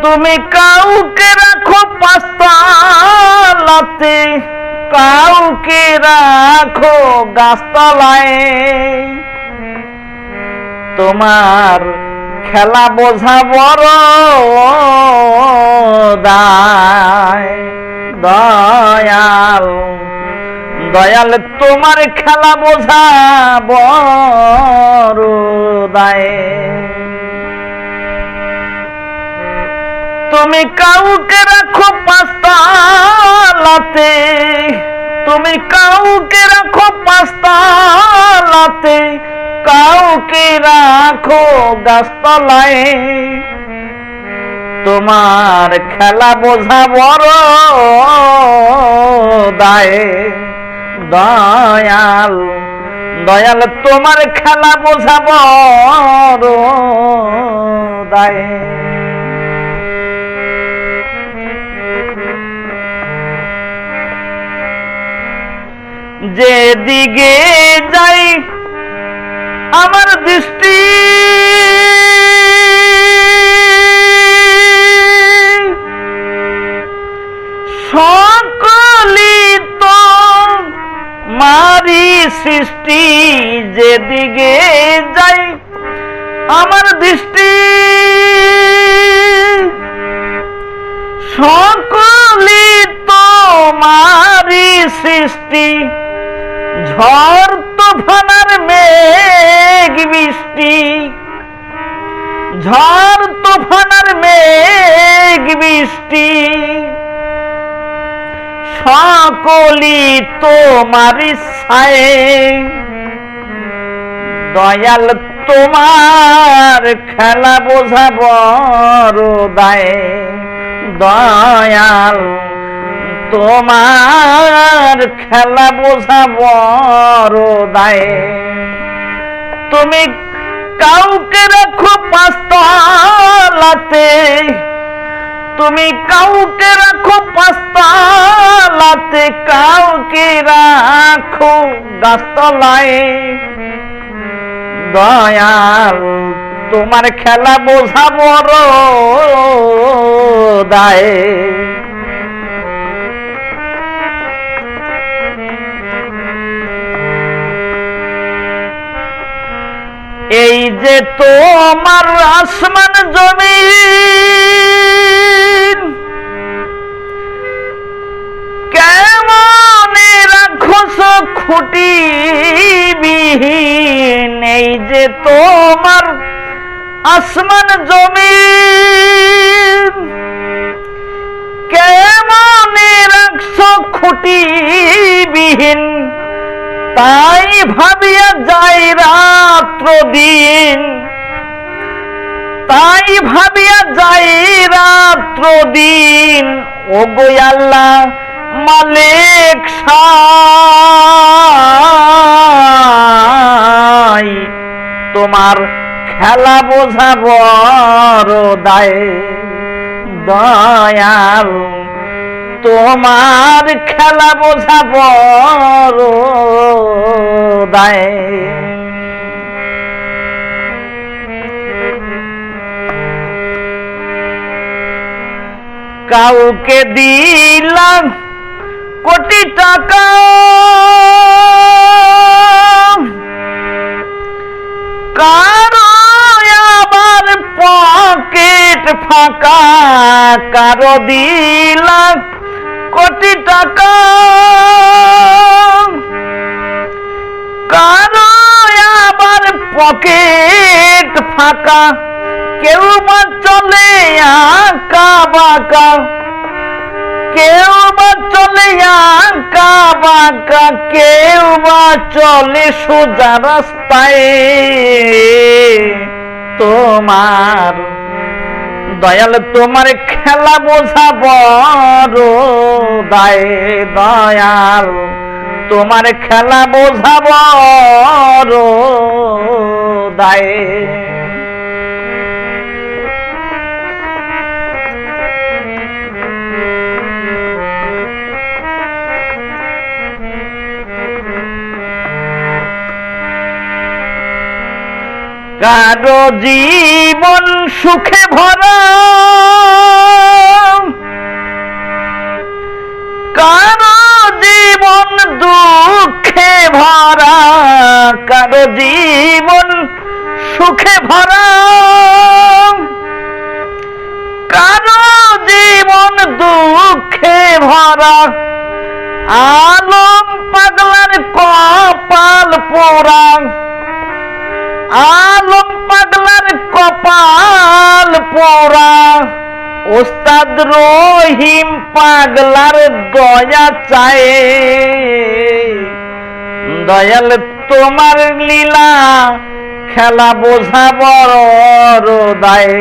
তুমি কাউকে রাখো পাঁচতলাতে, কাউকে রাখো গাছতলায়। তোমার খেলা বোঝা বড় দায় দয়াল, দয়াল তোমার খেলা বোঝা বড় দায়। তুমি কাউকে রাখো পাঁচতলাতে, তুমি কাউকে রাখো পাঁচতলাতে, কাউকে রাখো গাছতলায়। তোমার খেলা বোঝা বড় দায় দয়াল, দয়াল তোমার খেলা বোঝা বড় দায়। যেদিকে যাই আমার দৃষ্টি, সকলি তো মারি সৃষ্টি। যেদিকে যাই আমার দৃষ্টি, সকলি তো মারি সৃষ্টি। ঝড় তুফানের মেঘ বৃষ্টি, ঝড় তুফানের মেঘ বৃষ্টি, সকলি তোমারই ছায়ে। দয়াল তোমার খেলা বোঝা বড় দায় দয়াল, তোমার খেলা বোঝা বড় দায়। তুমি কাউকে রাখো পাঁচতলাতে, তুমি কাউকে রাখো পাঁচতলাতে, কাউকে রাখো গাছতলায়। দয়াল তোমার খেলা বোঝা বড় দায়। এই যে তোমার আসমান জমিন, কেমন রাখছ খুঁটি বিহীন। এই যে তোমার আসমান জমিন, কেমন রাখছ খুঁটি বিহীন। তাই ভাবিয়া যাই রাত্র দিন, তাই ভাবিয়া যাই রাত্র দিন। ওগো আল্লাহ মালিক সাই, তোমার খেলা বোঝা বড় দায় দয়াল, তোমার খেলা বোঝা বড় দায়। কাউকে দিলাম কোটি টাকা, কারো আবার পকেট ফাঁকা। কারো দিলাম কোটি টাকা, কারো আবার পকেট ফাঁকা। কেউ বা চলে আঁকা বাঁকা, কেউ বা চলে আঁকা বাঁকা, কেউ বা চলে সোজা রাস্তায়। তোমার দয়াল তোমার খেলা বোঝা বড় দায় দয়াল, তোমার খেলা বোঝা বড় দায়। কারো জীবন সুখে ভরা, কারো জীবন সুখে ভরা, কারো জীবন দুঃখে ভরা। আলম পাগলার কপাল পোড়া, আলম পাগলার কপাল পোড়া। ওস্তাদ রহিম পাগলার দয়া চায়, দয়াল তোমার লীলা খেলা বোঝা বড় দায়।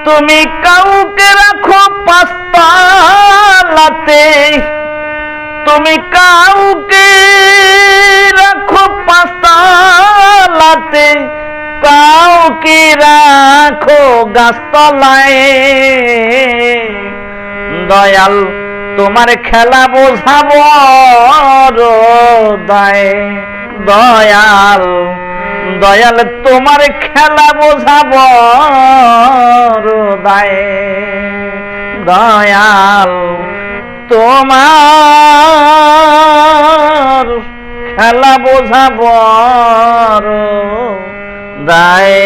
তুমি কাউকে রাখো পাঁচতলাতে, তুমি কাউকে রাখো পাঁচতলাতে, কাউকে রাখো গাছতলায়। দয়াল তোমার খেলা বোঝাবো দায়। দয়াল দয়াল তোমার খেলা বোঝাবো দায়। দয়াল তোমার খেলা বোঝাবো দায়।